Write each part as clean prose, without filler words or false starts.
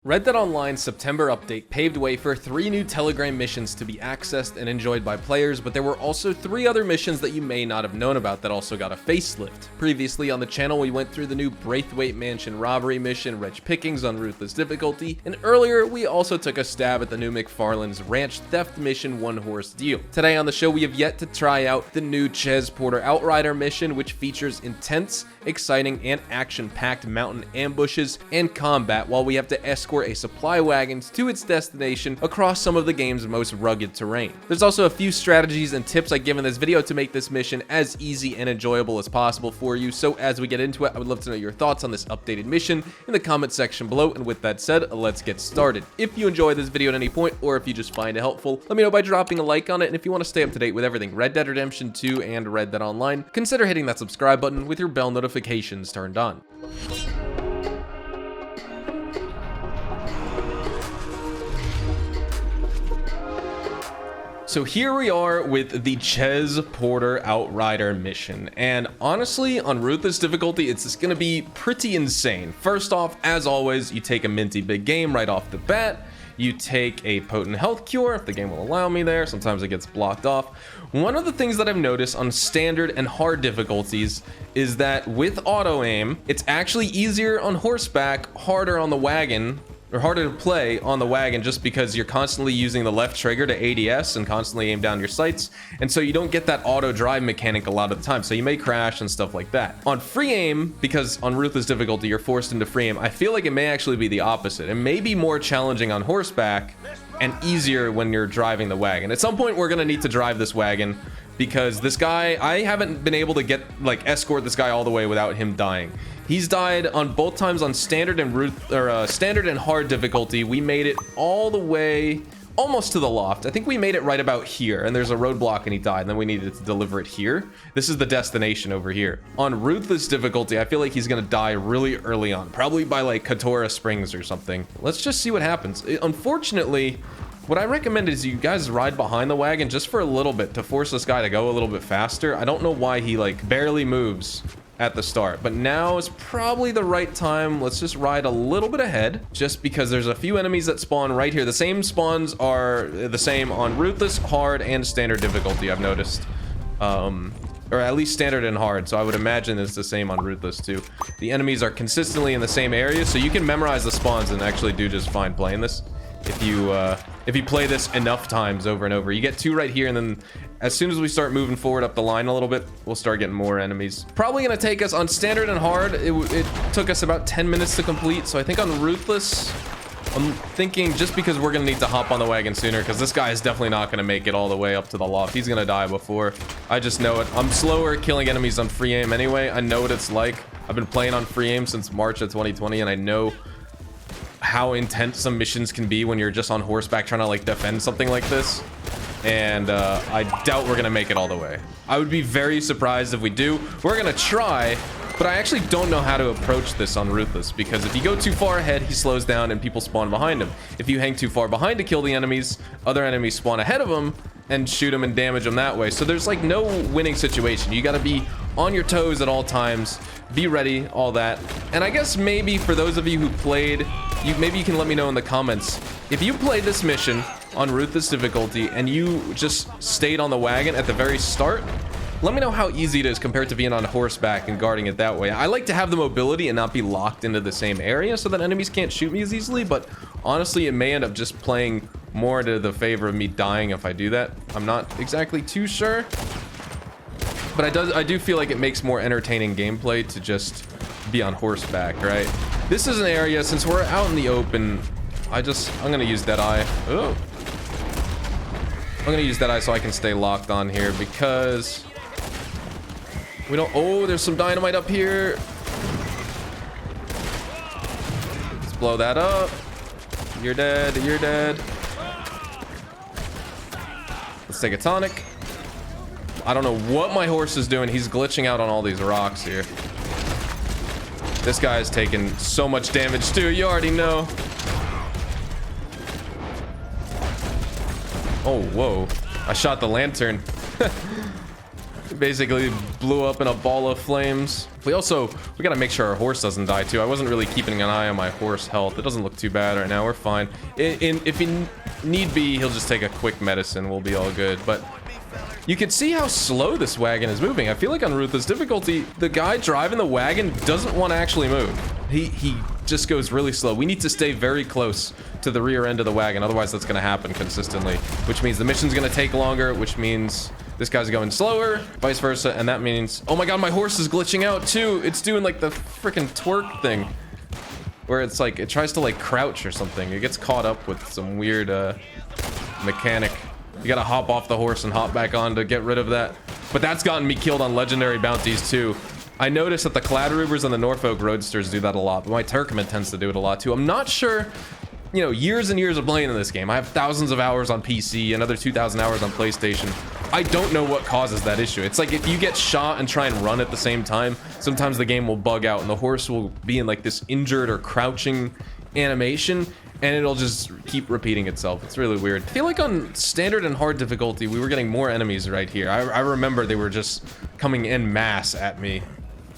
Red Dead Online's September update paved way for 3 new Telegram missions to be accessed and enjoyed by players, but there were also 3 other missions that you may not have known about that also got a facelift. Previously on the channel, we went through the new Braithwaite Mansion robbery mission, Wretch Pickings on Ruthless difficulty, and earlier we also took a stab at the new McFarlane's Ranch Theft mission One Horse Deal. Today on the show, we have yet to try out the new Ches Porter Outrider mission, which features intense, exciting, and action-packed mountain ambushes and combat while we have to escort a supply wagon to its destination across some of the game's most rugged terrain. There's also a few strategies and tips I give in this video to make this mission as easy and enjoyable as possible for you, so as we get into it, I would love to know your thoughts on this updated mission in the comment section below, and with that said, let's get started. If you enjoy this video at any point, or if you just find it helpful, let me know by dropping a like on it, and if you want to stay up to date with everything Red Dead Redemption 2 and Red Dead Online, consider hitting that subscribe button with your bell notifications turned on. So here we are with the Ches Porter Outrider mission, and honestly, on Ruthless difficulty, it's just gonna be pretty insane. First off, as always, you take a minty big game right off the bat. You take a potent health cure, if the game will allow me there. Sometimes it gets blocked off. One of the things that I've noticed on standard and hard difficulties is that with auto aim, it's actually easier on horseback, harder on the wagon, or harder to play on the wagon, just because you're constantly using the left trigger to ADS and constantly aim down your sights, and so you don't get that auto drive mechanic a lot of the time, so you may crash and stuff like that. On free aim, because on Ruthless difficulty you're forced into free aim, I feel like it may actually be the opposite. It may be more challenging on horseback and easier when you're driving the wagon. At some point we're gonna need to drive this wagon, because this guy, I haven't been able to escort this guy all the way without him dying. He's died on both times on standard and standard and hard difficulty. We made it all the way almost to the loft. I think we made it right about here, and there's a roadblock and he died, and then we needed to deliver it here. This is the destination over here. On Ruthless difficulty, I feel like he's gonna die really early on, probably by like Katora Springs or something. Let's just see what happens. Unfortunately, what I recommend is you guys ride behind the wagon just for a little bit to force this guy to go a little bit faster. I don't know why he like barely moves at the start, but now is probably the right time. Let's just ride a little bit ahead, just because there's a few enemies that spawn right here. The same spawns are the same on Ruthless, hard, and standard difficulty, I've noticed. Or at least standard and hard, so I would imagine it's the same on Ruthless too. The enemies are consistently in the same area, so you can memorize the spawns and actually do just fine playing this. If you play this enough times over and over. You get 2 right here, and then as soon as we start moving forward up the line a little bit, we'll start getting more enemies. Probably gonna take us on standard and hard. It took us about 10 minutes to complete, so I think on Ruthless, I'm thinking just because we're gonna need to hop on the wagon sooner, because this guy is definitely not gonna make it all the way up to the loft. He's gonna die before. I just know it. I'm slower killing enemies on free aim anyway. I know what it's like. I've been playing on free aim since March of 2020, and I know how intense some missions can be when you're just on horseback trying to like defend something like this, and I doubt we're gonna make it all the way. I would be very surprised if we do. We're gonna try, but I actually don't know how to approach this on Ruthless, because if you go too far ahead, he slows down and people spawn behind him. If you hang too far behind to kill the enemies, other enemies spawn ahead of him and shoot him and damage him that way. So there's like no winning situation. You gotta be on your toes at all times, be ready, all that. And I guess maybe for those of you who played, maybe you can let me know in the comments, if you played this mission on Ruthless difficulty and you just stayed on the wagon at the very start, let me know how easy it is compared to being on horseback and guarding it that way. I like to have the mobility and not be locked into the same area so that enemies can't shoot me as easily, but honestly, it may end up just playing more to the favor of me dying if I do that. I'm not exactly too sure, but I do feel like it makes more entertaining gameplay to just be on horseback, right? This is an area, since we're out in the open, I'm gonna use Deadeye. Oh, I'm gonna use Deadeye so I can stay locked on here, because we don't. Oh, there's some dynamite up here. Let's blow that up. You're dead. You're dead. Let's take a tonic. I don't know what my horse is doing. He's glitching out on all these rocks here. This guy is taking so much damage too. You already know. Oh, whoa. I shot the lantern. Basically blew up in a ball of flames. We gotta make sure our horse doesn't die too. I wasn't really keeping an eye on my horse health. It doesn't look too bad right now. We're fine. If he need be, he'll just take a quick medicine. We'll be all good. But you can see how slow this wagon is moving. I feel like on Ruthless difficulty, the guy driving the wagon doesn't want to actually move. He just goes really slow. We need to stay very close to the rear end of the wagon. Otherwise, that's going to happen consistently, which means the mission's going to take longer, which means this guy's going slower, vice versa. And that means, oh my God, my horse is glitching out too. It's doing like the freaking twerk thing where it's like, it tries to like crouch or something. It gets caught up with some weird mechanic. You got to hop off the horse and hop back on to get rid of that. But that's gotten me killed on legendary bounties too. I noticed that the Cladrubers and the Norfolk Roadsters do that a lot, but my Turkmen tends to do it a lot too. I'm not sure, you know, years and years of playing in this game. I have thousands of hours on PC, another 2,000 hours on PlayStation. I don't know what causes that issue. It's like if you get shot and try and run at the same time, sometimes the game will bug out and the horse will be in like this injured or crouching animation, and it'll just keep repeating itself. It's really weird. I feel like on standard and hard difficulty, we were getting more enemies right here. I remember they were just coming en masse at me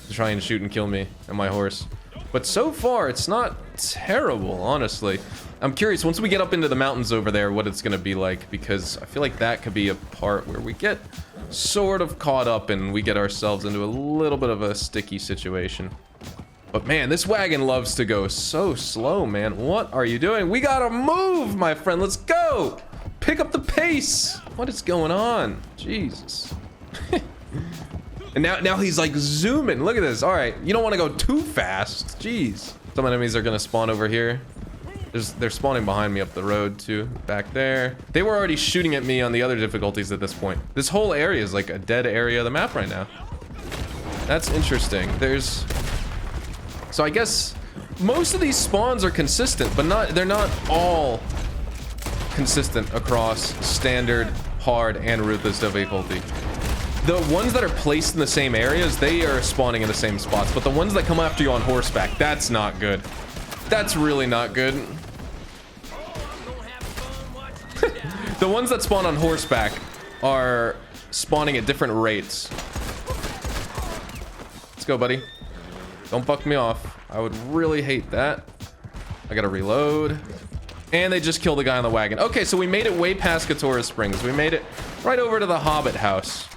to try and shoot and kill me and my horse. But so far, it's not terrible, honestly. I'm curious, once we get up into the mountains over there, what it's gonna be like, because I feel like that could be a part where we get sort of caught up and we get ourselves into a little bit of a sticky situation. But man, this wagon loves to go so slow, man. What are you doing? We gotta move, my friend. Let's go. Pick up the pace. What is going on? Jesus. And now he's like zooming. Look at this. All right, you don't want to go too fast. Jeez. Some enemies are gonna spawn over here. They're spawning behind me up the road too, back there. They were already shooting at me on the other difficulties at this point. This whole area is like a dead area of the map right now. That's interesting. So I guess most of these spawns are consistent, but they're not all consistent across standard, hard, and ruthless difficulty. The ones that are placed in the same areas, they are spawning in the same spots, but the ones that come after you on horseback, that's not good. That's really not good. The ones that spawn on horseback are spawning at different rates. Let's go, buddy. Don't fuck me off. I would really hate that. I gotta reload. And they just killed the guy on the wagon. Okay, so we made it way past Katora Springs. We made it right over to the Hobbit house.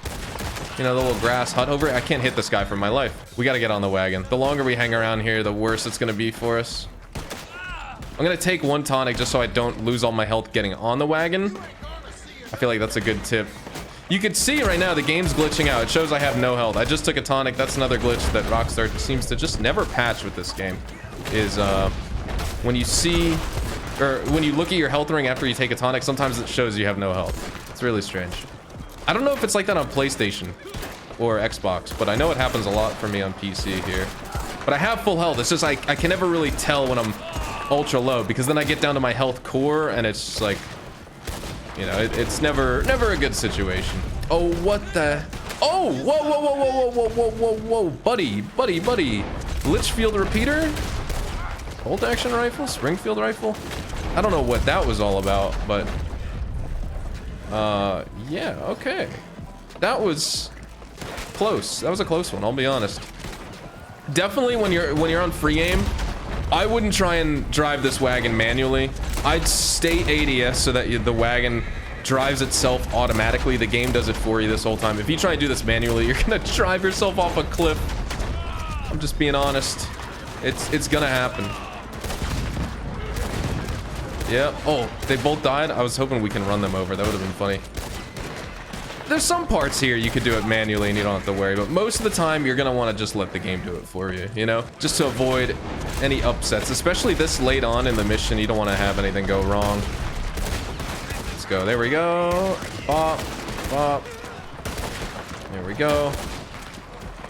You know, the little grass hut over. I can't hit this guy for my life. We gotta get on the wagon. The longer we hang around here, the worse it's gonna be for us. I'm gonna take one tonic just so I don't lose all my health getting on the wagon. I feel like that's a good tip. You can see right now the game's glitching out. It shows I have no health. I just took a tonic. That's another glitch that Rockstar seems to just never patch with this game. Is when you see, or when you look at your health ring after you take a tonic, sometimes it shows you have no health. It's really strange. I don't know if it's like that on PlayStation or Xbox, but I know it happens a lot for me on PC here. But I have full health. It's just I can never really tell when I'm ultra low, because then I get down to my health core and it's just like, you know, it's never a good situation. Oh, what the? Oh, whoa, whoa, whoa, whoa, whoa, whoa, whoa, whoa, buddy. Litchfield repeater? Bolt action rifle? Springfield rifle? I don't know what that was all about, but yeah, okay. That was close. That was a close one, I'll be honest. Definitely when you're on free aim, I wouldn't try and drive this wagon manually. I'd stay ADIOS so that the wagon drives itself automatically. The game does it for you this whole time. If you try and do this manually, you're gonna drive yourself off a cliff. I'm just being honest. It's gonna happen. Yeah. Oh, they both died? I was hoping we can run them over. That would have been funny. There's some parts here you could do it manually and you don't have to worry, but most of the time you're gonna want to just let the game do it for you, you know? Just to avoid any upsets, especially this late on in the mission. You don't want to have anything go wrong. Let's go. There we go. Bop, bop. There we go.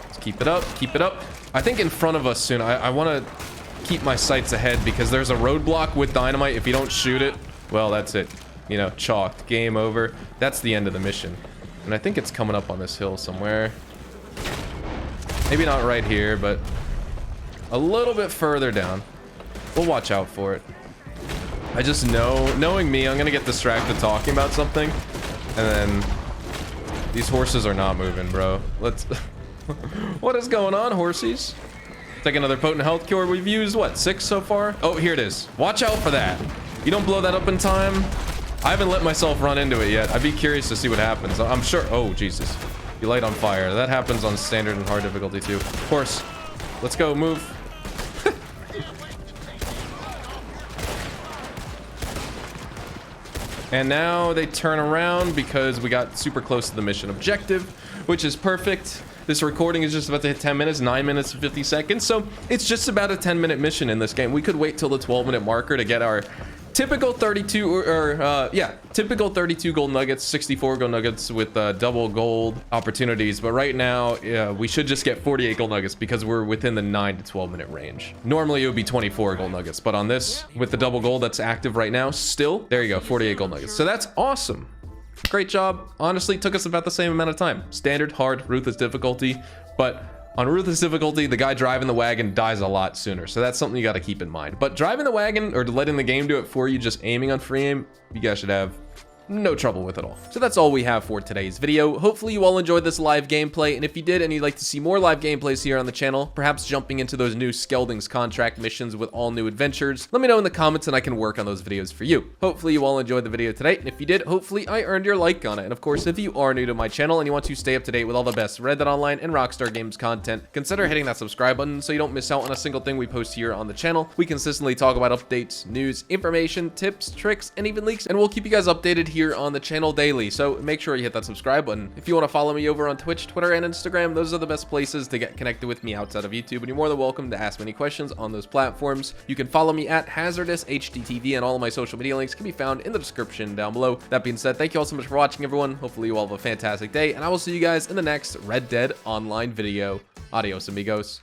Let's keep it up. Keep it up. I think in front of us soon. I want to keep my sights ahead because there's a roadblock with dynamite. If you don't shoot it, well, that's it. You know, chalked. Game over. That's the end of the mission. And I think it's coming up on this hill somewhere. Maybe not right here, but a little bit further down. We'll watch out for it. I just know, knowing me, I'm gonna get distracted talking about something, and then These horses are not moving, bro. Let's... What is going on, horsies? Take another potent health cure. We've used, what, 6 so far? Oh, here it is. Watch out for that. You don't blow that up in time. I haven't let myself run into it yet. I'd be curious to see what happens. I'm sure... Oh, Jesus. You light on fire. That happens on standard and hard difficulty, too. Horse. Let's go. Move. And now they turn around because we got super close to the mission objective, which is perfect. This recording is just about to hit 10 minutes, 9 minutes and 50 seconds. So it's just about a 10-minute mission in this game. We could wait till the 12-minute marker to get our typical 32 typical 32 gold nuggets, 64 gold nuggets with double gold opportunities. But right now, we should just get 48 gold nuggets because we're within the 9 to 12 minute range. Normally it would be 24 gold nuggets, but on this, with the double gold that's active right now, still, there you go, 48 gold nuggets. So that's awesome. Great job. Honestly, took us about the same amount of time. Standard, hard, ruthless difficulty, but on ruthless difficulty, the guy driving the wagon dies a lot sooner. So that's something you got to keep in mind. But driving the wagon or letting the game do it for you, just aiming on free aim, you guys should have no trouble with it all. So that's all we have for today's video. Hopefully you all enjoyed this live gameplay, and if you did and you'd like to see more live gameplays here on the channel, perhaps jumping into those new Skelding's contract missions with all new adventures, let me know in the comments and I can work on those videos for you. Hopefully you all enjoyed the video today, and if you did, hopefully I earned your like on it. And of course, if you are new to my channel and you want to stay up to date with all the best Red Dead Online and Rockstar Games content, consider hitting that subscribe button so you don't miss out on a single thing we post here on the channel. We consistently talk about updates, news, information, tips, tricks, and even leaks, and we'll keep you guys updated here on the channel daily, so make sure you hit that subscribe button. If you want to follow me over on Twitch, Twitter, and Instagram, those are the best places to get connected with me outside of YouTube, and you're more than welcome to ask me any questions on those platforms. You can follow me at HazardousHDTV, and all of my social media links can be found in the description down below. That being said, thank you all so much for watching, everyone. Hopefully you all have a fantastic day, and I will see you guys in the next Red Dead Online video. Adios, amigos.